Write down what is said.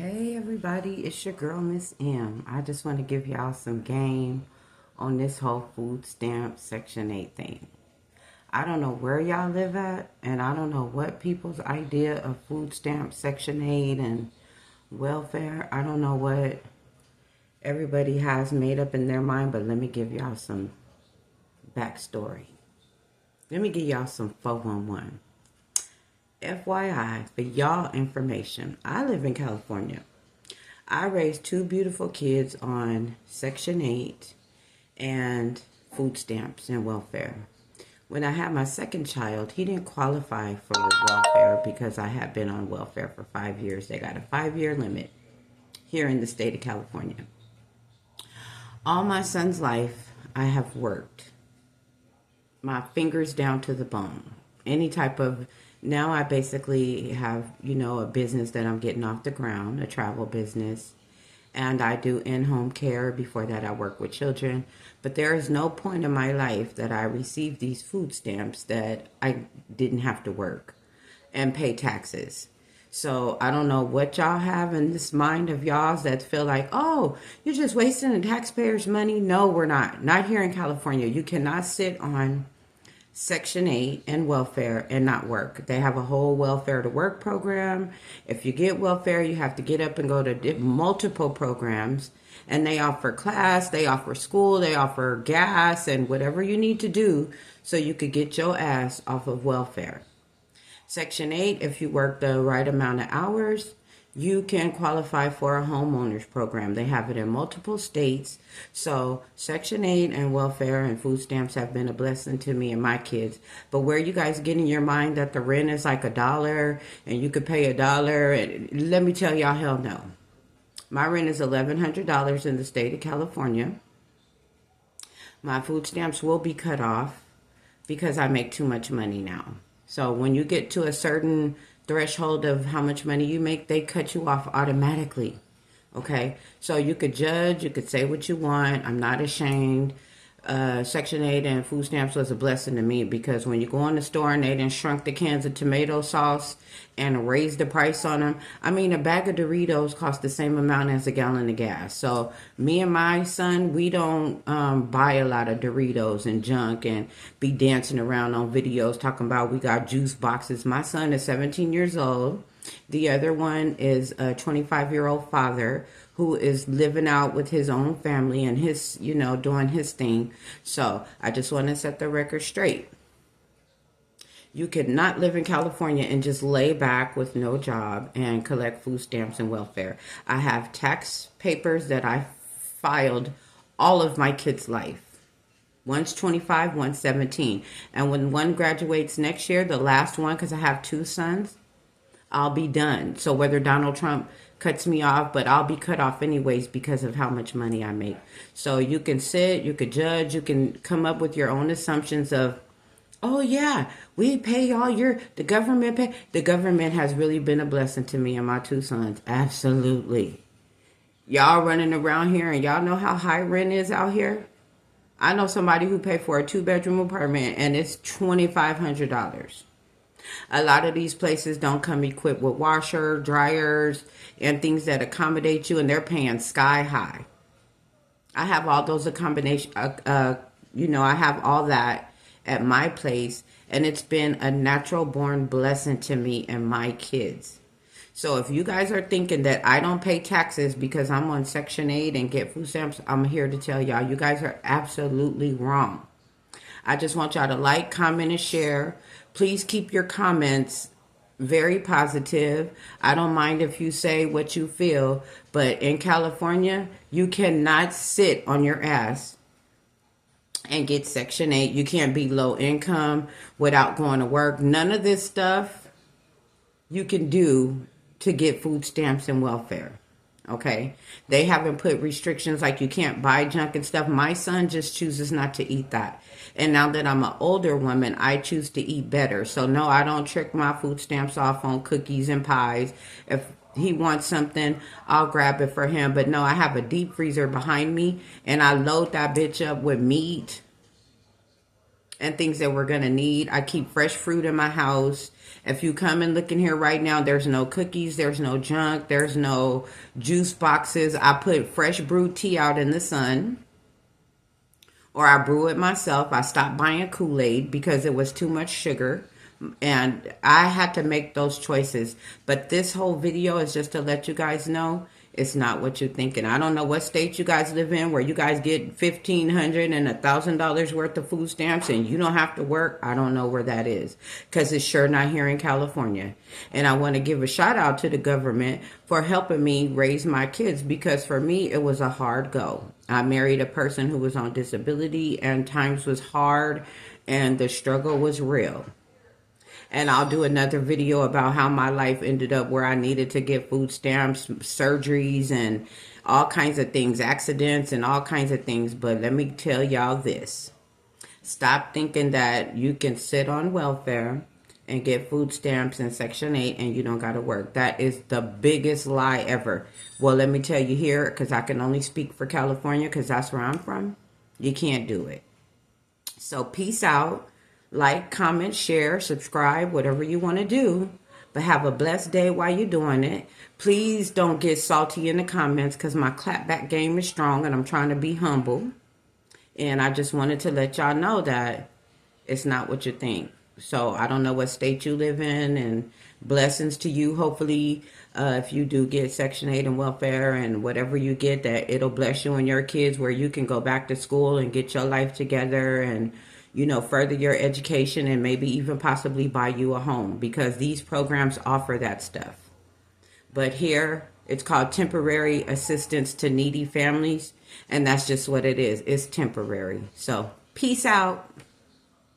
Hey everybody, it's your girl Miss M. I just want to give y'all some game on this whole food stamp Section 8 thing. I don't know where y'all live at, and I don't know what people's idea of food stamp Section 8 and welfare. I don't know what everybody has made up in their mind, but let me give y'all some backstory. Let me give y'all some 411. FYI, for y'all information, I live in California. I raised two beautiful kids on Section 8 and food stamps and welfare. When I had my second child, he didn't qualify for welfare because I had been on welfare for 5 years. They got a 5-year limit here in the state of California. All my son's life, I have worked. My fingers down to the bone. Any type of, now I basically have, a business that I'm getting off the ground, a travel business. And I do in-home care. Before that, I work with children. But there is no point in my life that I received these food stamps that I didn't have to work and pay taxes. So I don't know what y'all have in this mind of y'all's that feel like, oh, you're just wasting the taxpayers' money. No, we're not. Not here in California. You cannot sit on Section 8 and welfare and not work. They have a whole welfare to work program. If you get welfare, you have to get up and go to multiple programs. And they offer class, they offer school, they offer gas and whatever you need to do so you could get your ass off of welfare. Section 8, if you work the right amount of hours, you can qualify for a homeowners program. They have it in multiple states. So Section 8 and welfare and food stamps have been a blessing to me and my kids. But where you guys get in your mind that the rent is like $1 and you could pay $1, let me tell y'all, hell no. My rent is $1,100 in the state of California. My food stamps will be cut off because I make too much money now. So when you get to a certain threshold of how much money you make, they cut you off automatically. Okay, so you could judge, you could say what you want. I'm not ashamed. Section 8 and food stamps was a blessing to me because when you go in the store and they done shrunk the cans of tomato sauce and raised the price on them. I mean, a bag of Doritos costs the same amount as a gallon of gas. So me and my son, we don't buy a lot of Doritos and junk and be dancing around on videos talking about we got juice boxes. My son is 17 years old. The other one is a 25-year-old father who is living out with his own family and his, doing his thing. So I just want to set the record straight. You could not live in California and just lay back with no job and collect food stamps and welfare. I have tax papers that I filed all of my kids' life. One's 25, one's 17. And when one graduates next year, the last one, because I have two sons, I'll be done. So whether Donald Trump cuts me off, but I'll be cut off anyways because of how much money I make. So you can sit, you could judge, you can come up with your own assumptions of, oh yeah, we pay the government pay. The government has really been a blessing to me and my two sons. Absolutely. Y'all running around here and y'all know how high rent is out here? I know somebody who paid for a 2-bedroom apartment and it's $2,500. A lot of these places don't come equipped with washer, dryers, and things that accommodate you, and they're paying sky high. I have all those accommodations, I have all that at my place, and it's been a natural born blessing to me and my kids. So if you guys are thinking that I don't pay taxes because I'm on Section 8 and get food stamps, I'm here to tell y'all, you guys are absolutely wrong. I just want y'all to like, comment, and share. Please keep your comments very positive. I don't mind if you say what you feel, but in California, you cannot sit on your ass and get Section 8. You can't be low income without going to work. None of this stuff you can do to get food stamps and welfare. Okay, they haven't put restrictions like you can't buy junk and stuff. My son just chooses not to eat that. And now that I'm an older woman, I choose to eat better. So no, I don't trick my food stamps off on cookies and pies. If he wants something, I'll grab it for him. But no, I have a deep freezer behind me and I load that bitch up with meat and things that we're going to need. I keep fresh fruit in my house. If you come and look in here right now, there's no cookies, there's no junk, there's no juice boxes. I put fresh brewed tea out in the sun, or I brew it myself. I stopped buying Kool-Aid because it was too much sugar, and I had to make those choices. But this whole video is just to let you guys know it's not what you're thinking. I don't know what state you guys live in where you guys get $1,500 and $1,000 worth of food stamps and you don't have to work. I don't know where that is, because it's sure not here in California. And I want to give a shout out to the government for helping me raise my kids, because for me it was a hard go. I married a person who was on disability, and times was hard and the struggle was real. And I'll do another video about how my life ended up where I needed to get food stamps, surgeries, and all kinds of things, accidents and all kinds of things. But let me tell y'all this. Stop thinking that you can sit on welfare and get food stamps in Section 8 and you don't got to work. That is the biggest lie ever. Well, let me tell you here, because I can only speak for California because that's where I'm from. You can't do it. So peace out. Like, comment, share, subscribe, whatever you want to do. But have a blessed day while you're doing it. Please don't get salty in the comments, because my clapback game is strong and I'm trying to be humble. And I just wanted to let y'all know that it's not what you think. So I don't know what state you live in, and blessings to you. Hopefully, if you do get Section 8 and welfare and whatever you get, that it'll bless you and your kids where you can go back to school and get your life together and, you know, further your education and maybe even possibly buy you a home, because these programs offer that stuff. But here, it's called temporary assistance to needy families, and that's just what it is. It's temporary. So, peace out.